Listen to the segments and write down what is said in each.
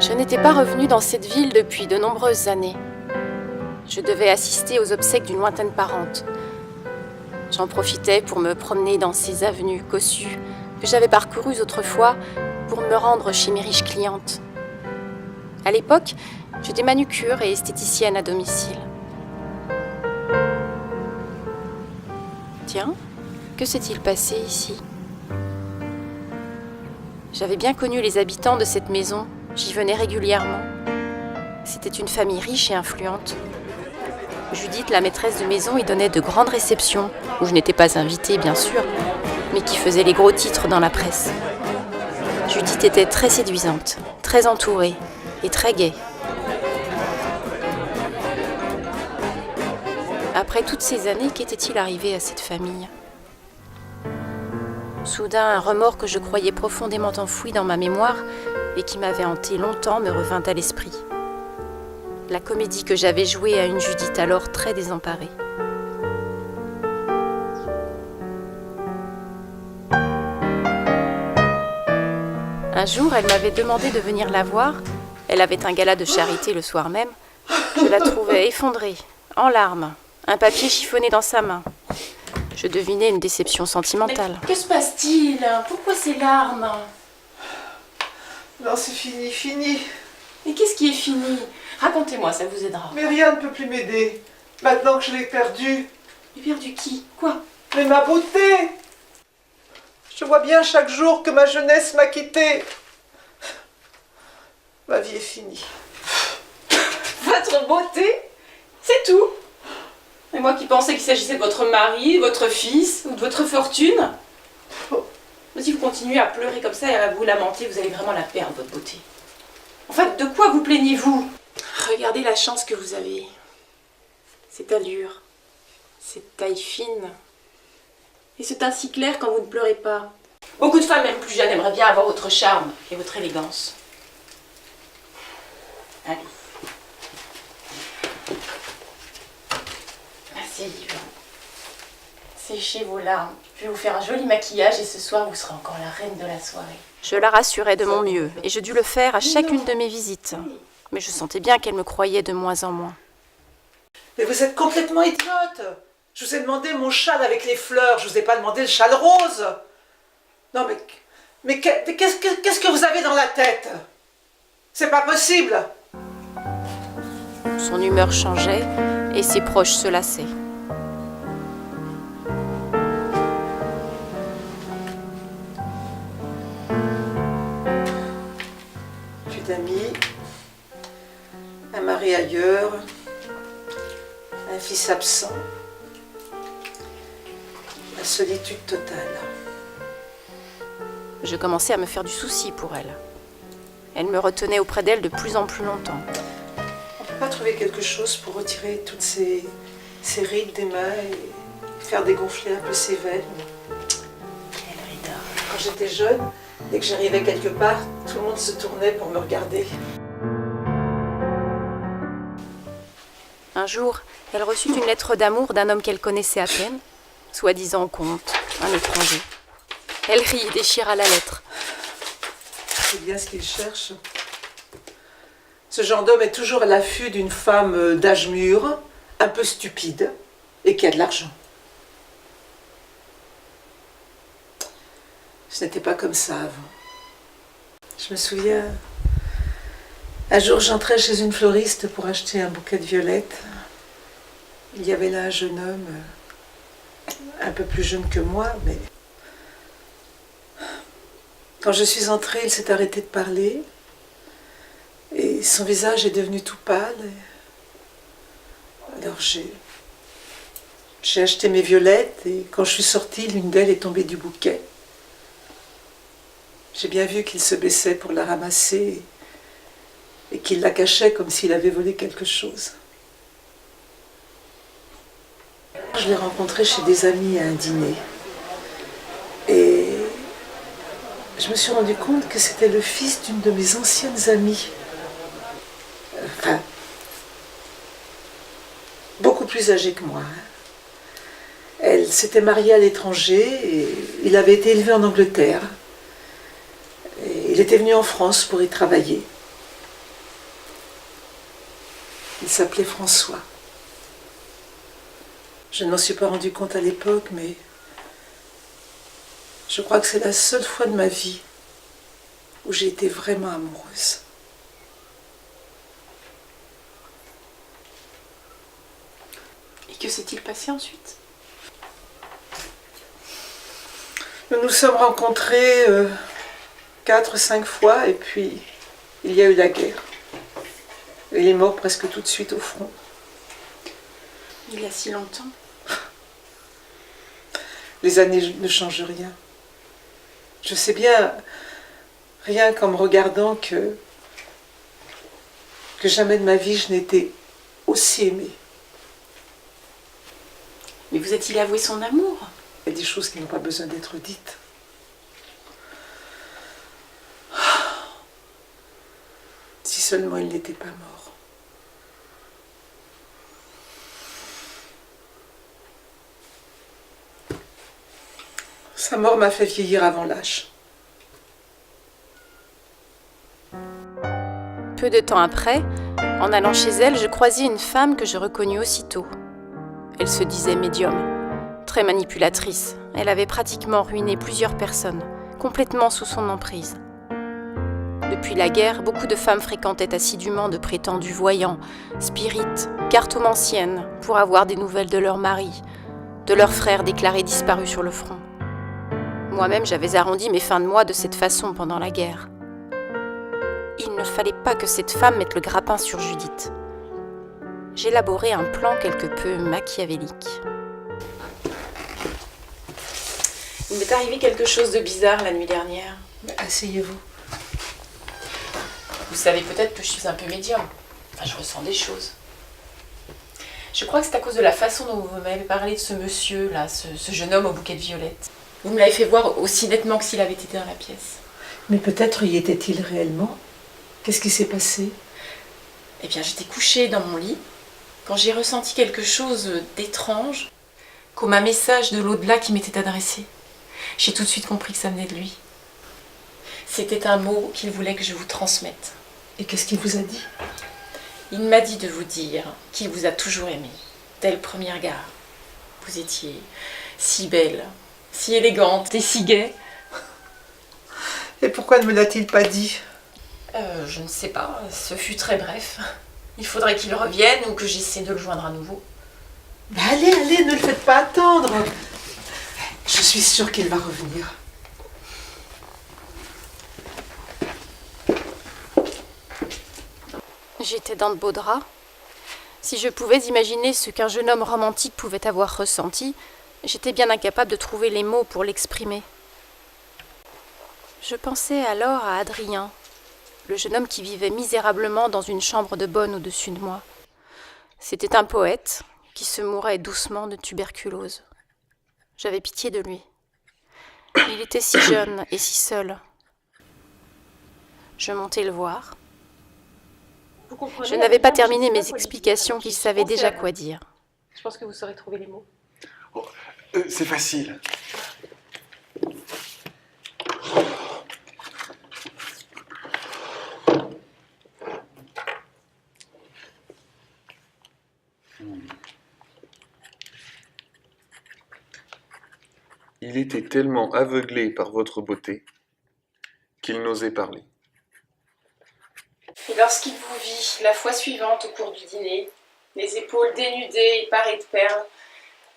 Je n'étais pas revenue dans cette ville depuis de nombreuses années. Je devais assister aux obsèques d'une lointaine parente. J'en profitais pour me promener dans ces avenues cossues que j'avais parcourues autrefois pour me rendre chez mes riches clientes. À l'époque, j'étais manucure et esthéticienne à domicile. Tiens, que s'est-il passé ici ? J'avais bien connu les habitants de cette maison, j'y venais régulièrement. C'était une famille riche et influente. Judith, la maîtresse de maison, y donnait de grandes réceptions, où je n'étais pas invitée, bien sûr, mais qui faisaient les gros titres dans la presse. Judith était très séduisante, très entourée et très gaie. Après toutes ces années, qu'était-il arrivé à cette famille ? Soudain, un remords que je croyais profondément enfoui dans ma mémoire et qui m'avait hanté longtemps me revint à l'esprit. La comédie que j'avais jouée à une Judith alors très désemparée. Un jour, elle m'avait demandé de venir la voir. Elle avait un gala de charité le soir même. Je la trouvais effondrée, en larmes, un papier chiffonné dans sa main. Je devinais une déception sentimentale. Mais que se passe-t-il ? Pourquoi ces larmes ? Non, c'est fini, fini. Mais qu'est-ce qui est fini ? Racontez-moi, ça vous aidera. Mais rien ne peut plus m'aider. Maintenant que je l'ai perdu. Mais perdu qui ? Quoi ? Mais ma beauté. Je vois bien chaque jour que ma jeunesse m'a quittée. Ma vie est finie. Votre beauté ? C'est tout ? Et moi qui pensais qu'il s'agissait de votre mari, de votre fils ou de votre fortune. Mais si vous continuez à pleurer comme ça et à vous lamenter, vous allez vraiment la perdre, votre beauté. En fait, de quoi vous plaignez-vous ? Regardez la chance que vous avez. Cette allure, cette taille fine. Et ce teint si clair quand vous ne pleurez pas. Beaucoup de femmes, même plus jeunes, aimeraient bien avoir votre charme et votre élégance. Allez. Asseyez-vous. Séchez vos larmes. Je vais vous faire un joli maquillage et ce soir, vous serez encore la reine de la soirée. Je la rassurais de mon mieux et je dus le faire à chacune de mes visites. Mais je sentais bien qu'elle me croyait de moins en moins. Mais vous êtes complètement idiote. Je vous ai demandé mon châle avec les fleurs. Je vous ai pas demandé le châle rose. Non mais qu'est-ce que vous avez dans la tête ? C'est pas possible. Son humeur changeait et ses proches se lassaient. Plus d'amis, un mari ailleurs, un fils absent, la solitude totale. Je commençais à me faire du souci pour elle. Elle me retenait auprès d'elle de plus en plus longtemps. On ne peut pas trouver quelque chose pour retirer toutes ces rides des mains et faire dégonfler un peu ses veines. Quelle rida. Quand j'étais jeune, dès que j'arrivais quelque part, tout le monde se tournait pour me regarder. Un jour, elle reçut une lettre d'amour d'un homme qu'elle connaissait à peine, soi-disant comte, un étranger. Elle rit et déchira la lettre. C'est bien ce qu'il cherche. Ce genre d'homme est toujours à l'affût d'une femme d'âge mûr, un peu stupide, et qui a de l'argent. Ce n'était pas comme ça avant. Je me souviens, un jour j'entrais chez une fleuriste pour acheter un bouquet de violettes. Il y avait là un jeune homme, un peu plus jeune que moi, mais... Quand je suis entrée, il s'est arrêté de parler et son visage est devenu tout pâle. Alors j'ai acheté mes violettes et quand je suis sortie, l'une d'elles est tombée du bouquet. J'ai bien vu qu'il se baissait pour la ramasser et qu'il la cachait comme s'il avait volé quelque chose. Je l'ai rencontré chez des amis à un dîner et je me suis rendu compte que c'était le fils d'une de mes anciennes amies. Enfin, beaucoup plus âgée que moi. Elle s'était mariée à l'étranger et il avait été élevé en Angleterre. Et il était venu en France pour y travailler. Il s'appelait François. Je ne m'en suis pas rendu compte à l'époque, mais je crois que c'est la seule fois de ma vie où j'ai été vraiment amoureuse. Et que s'est-il passé ensuite? Nous nous sommes rencontrés 4-5 fois et puis il y a eu la guerre. Il est mort presque tout de suite au front. Il y a si longtemps. Les années ne changent rien. Je sais bien, rien qu'en me regardant, que jamais de ma vie je n'étais aussi aimée. Mais vous a-t-il avoué son amour? Il y a des choses qui n'ont pas besoin d'être dites. Si seulement il n'était pas mort. Sa mort m'a fait vieillir avant l'âge. Peu de temps après, en allant chez elle, je croisai une femme que je reconnus aussitôt. Elle se disait médium, très manipulatrice. Elle avait pratiquement ruiné plusieurs personnes, complètement sous son emprise. Depuis la guerre, beaucoup de femmes fréquentaient assidûment de prétendus voyants, spirites, cartomanciennes, pour avoir des nouvelles de leur mari, de leurs frères déclarés disparus sur le front. Moi-même, j'avais arrondi mes fins de mois de cette façon pendant la guerre. Il ne fallait pas que cette femme mette le grappin sur Judith. J'élaborais un plan quelque peu machiavélique. Il m'est arrivé quelque chose de bizarre la nuit dernière. Asseyez-vous. Vous savez peut-être que je suis un peu médium. Enfin, je ressens des choses. Je crois que c'est à cause de la façon dont vous m'avez parlé de ce monsieur-là, ce jeune homme au bouquet de violettes. Vous me l'avez fait voir aussi nettement que s'il avait été dans la pièce. Mais peut-être y était-il réellement? Qu'est-ce qui s'est passé? Eh bien, j'étais couchée dans mon lit quand j'ai ressenti quelque chose d'étrange, comme un message de l'au-delà qui m'était adressé. J'ai tout de suite compris que ça venait de lui. C'était un mot qu'il voulait que je vous transmette. Et qu'est-ce qu'il vous a dit? Il m'a dit de vous dire qu'il vous a toujours aimé, dès le premier regard. Vous étiez si belle, si élégante et si gaie. Et pourquoi ne me l'a-t-il pas dit? Je ne sais pas, ce fut très bref. Il faudrait qu'il revienne ou que j'essaie de le joindre à nouveau. Mais allez, allez, ne le faites pas attendre. Je suis sûre qu'il va revenir. J'étais dans de beaux draps. Si je pouvais imaginer ce qu'un jeune homme romantique pouvait avoir ressenti, j'étais bien incapable de trouver les mots pour l'exprimer. Je pensais alors à Adrien, le jeune homme qui vivait misérablement dans une chambre de bonne au-dessus de moi. C'était un poète qui se mourait doucement de tuberculose. J'avais pitié de lui. Il était si jeune et si seul. Je montai le voir. Je n'avais pas terminé mes explications qu'il savait déjà quoi dire. Je pense que vous saurez trouver les mots. Oh, c'est facile. Il était tellement aveuglé par votre beauté qu'il n'osait parler. Et lorsqu'il vous vit, la fois suivante au cours du dîner, les épaules dénudées et parées de perles,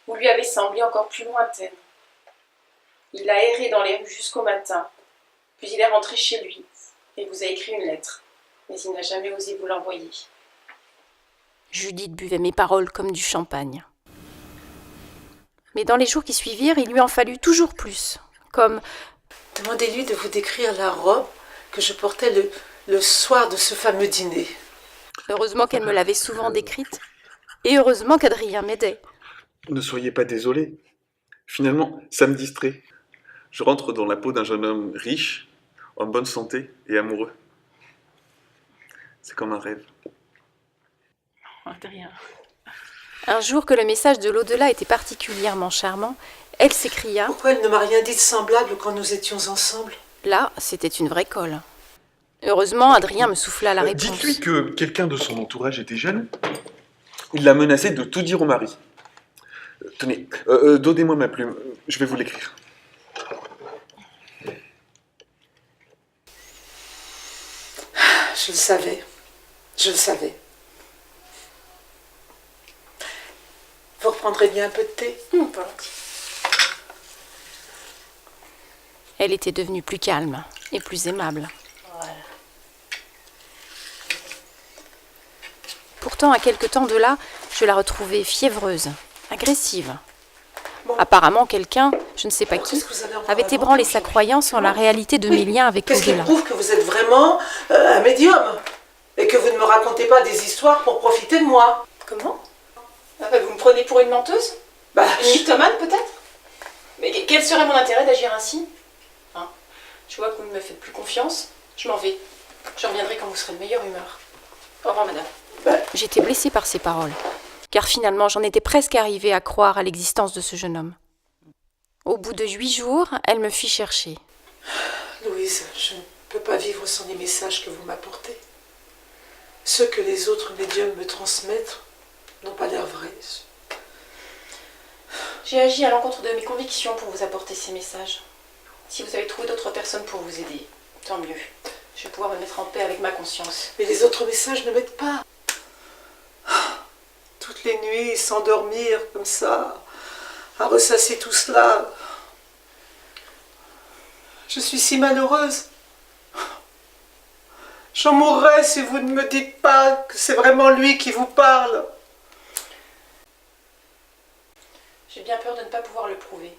vous lui avez semblé encore plus lointaine. Il a erré dans les rues jusqu'au matin, puis il est rentré chez lui et vous a écrit une lettre, mais il n'a jamais osé vous l'envoyer. Judith buvait mes paroles comme du champagne. Mais dans les jours qui suivirent, il lui en fallut toujours plus, comme Demandez-lui de vous décrire la robe que je portais le soir de ce fameux dîner. heureusement qu'elle me l'avait souvent décrite, et heureusement qu'Adrien m'aidait. Ne soyez pas désolé. Finalement, ça me distrait. Je rentre dans la peau d'un jeune homme riche, en bonne santé et amoureux. C'est comme un rêve. Adrien. Un jour que le message de l'au-delà était particulièrement charmant, elle s'écria Pourquoi elle ne m'a rien dit de semblable quand nous étions ensemble? « Là, c'était une vraie colle. » Heureusement, Adrien me souffla la réponse. Dites-lui que quelqu'un de son entourage était jaloux. Il l'a menacé de tout dire au mari. Tenez, donnez-moi ma plume, je vais vous l'écrire. Je le savais. Je le savais. Vous reprendrez bien un peu de thé? Volontiers. Elle était devenue plus calme et plus aimable. Voilà. Pourtant, à quelque temps de là, je la retrouvais fiévreuse, agressive. Bon. Apparemment, quelqu'un, je ne sais pas qui, Qu'est-ce que vous avez encore avait inventé ébranlé sa aujourd'hui? croyance en la réalité de mes liens avec Qu'est-ce qui l'au-delà. prouve que vous êtes vraiment un médium? Et que vous ne me racontez pas des histoires pour profiter de moi? Comment? Ah bah, vous me prenez pour une menteuse? Bah, Une mythomane peut-être? Mais quel serait mon intérêt d'agir ainsi? Hein? Je vois que vous ne me faites plus confiance. Je m'en vais. Je reviendrai quand vous serez de meilleure humeur. Au revoir, madame. J'étais blessée par ces paroles, car finalement j'en étais presque arrivée à croire à l'existence de ce jeune homme. Au bout de 8 jours, elle me fit chercher. Louise, je ne peux pas vivre sans les messages que vous m'apportez. Ceux que les autres médiums me transmettent n'ont pas l'air vrais. J'ai agi à l'encontre de mes convictions pour vous apporter ces messages. Si vous avez trouvé d'autres personnes pour vous aider, tant mieux. Je vais pouvoir me mettre en paix avec ma conscience. Mais les autres messages ne m'aident pas. Toutes les nuits, sans dormir, comme ça, à ressasser tout cela. Je suis si malheureuse. J'en mourrais si vous ne me dites pas que c'est vraiment lui qui vous parle. J'ai bien peur de ne pas pouvoir le prouver.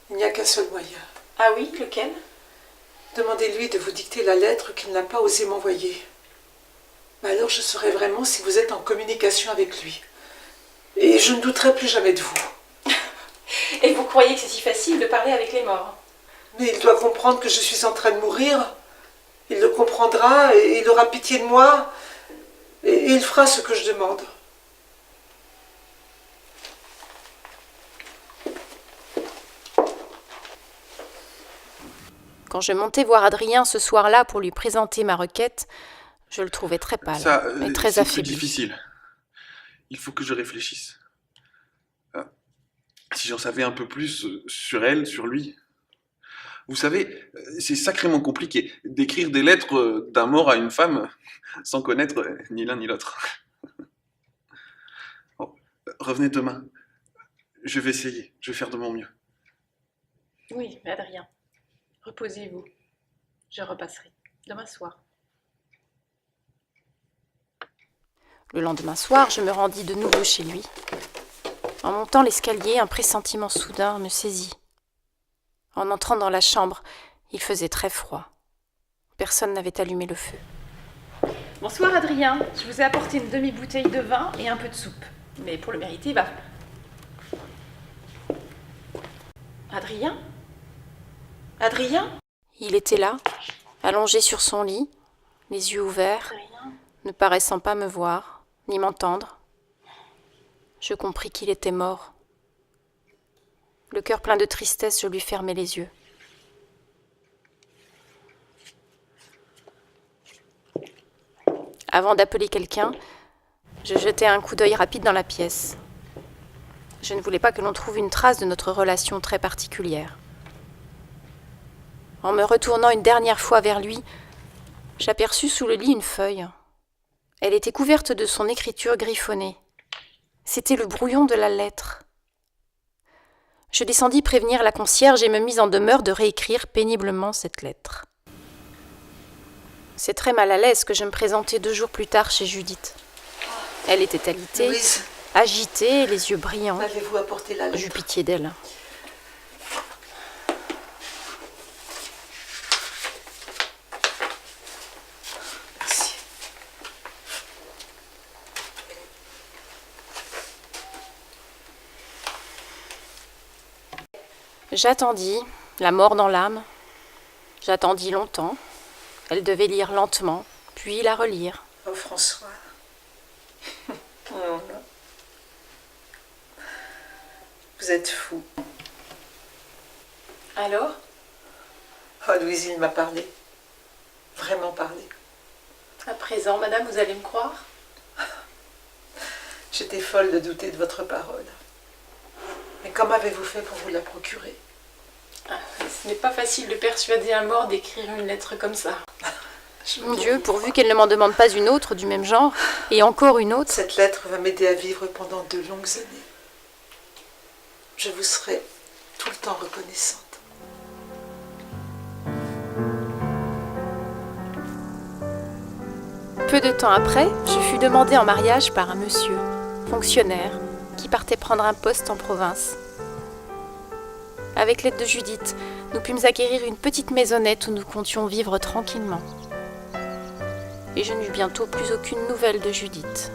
Il n'y a qu'un seul moyen. Ah oui, lequel? Demandez-lui de vous dicter la lettre qu'il n'a pas osé m'envoyer. Mais alors je saurai vraiment si vous êtes en communication avec lui. Et je ne douterai plus jamais de vous. Et vous croyez que c'est si facile de parler avec les morts? Mais il doit comprendre que je suis en train de mourir. Il le comprendra et il aura pitié de moi. Et il fera ce que je demande. Quand je montais voir Adrien ce soir-là pour lui présenter ma requête, je le trouvais très pâle et très c'est plus affaibli. difficile. Il faut que je réfléchisse. Si j'en savais un peu plus sur elle, sur lui. Vous savez, c'est sacrément compliqué d'écrire des lettres d'un mort à une femme sans connaître ni l'un ni l'autre. Bon, revenez demain. Je vais essayer, je vais faire de mon mieux. Oui, mais Adrien, reposez-vous. Je repasserai demain soir. Le lendemain soir, je me rendis de nouveau chez lui. En montant l'escalier, un pressentiment soudain me saisit. En entrant dans la chambre, il faisait très froid. Personne n'avait allumé le feu. Bonsoir Adrien, je vous ai apporté une demi-bouteille de vin et un peu de soupe. Mais pour le mériter, il va... Adrien? Adrien? Il était là, allongé sur son lit, les yeux ouverts, Adrien? ne paraissant pas me voir, ni m'entendre. Je compris qu'il était mort. Le cœur plein de tristesse, je lui fermai les yeux. Avant d'appeler quelqu'un, je jetai un coup d'œil rapide dans la pièce. Je ne voulais pas que l'on trouve une trace de notre relation très particulière. En me retournant une dernière fois vers lui, j'aperçus sous le lit une feuille. Elle était couverte de son écriture griffonnée. C'était le brouillon de la lettre. Je descendis prévenir la concierge et me mis en demeure de réécrire péniblement cette lettre. C'est très mal à l'aise que je me présentai 2 jours plus tard chez Judith. Elle était alitée, Louise, agitée, les yeux brillants. m'avez-vous apporté la J'eus lettre? pitié d'elle. Merci. J'attendis, la mort dans l'âme. J'attendis longtemps. Elle devait lire lentement, puis la relire. Oh François. Oh, non. Vous êtes fou. Alors? Oh, Louise, il m'a parlé. Vraiment parlé. À présent, madame, vous allez me croire? J'étais folle de douter de votre parole. Mais comment avez-vous fait pour vous la procurer? Ce n'est pas facile de persuader un mort d'écrire une lettre comme ça. Mon Dieu, pourvu qu'elle ne m'en demande pas une autre du même genre, et encore une autre. Cette lettre va m'aider à vivre pendant de longues années. Je vous serai tout le temps reconnaissante. Peu de temps après, je fus demandée en mariage par un monsieur, fonctionnaire, qui partait prendre un poste en province. Avec l'aide de Judith, nous pûmes acquérir une petite maisonnette où nous comptions vivre tranquillement. Et je n'eus bientôt plus aucune nouvelle de Judith.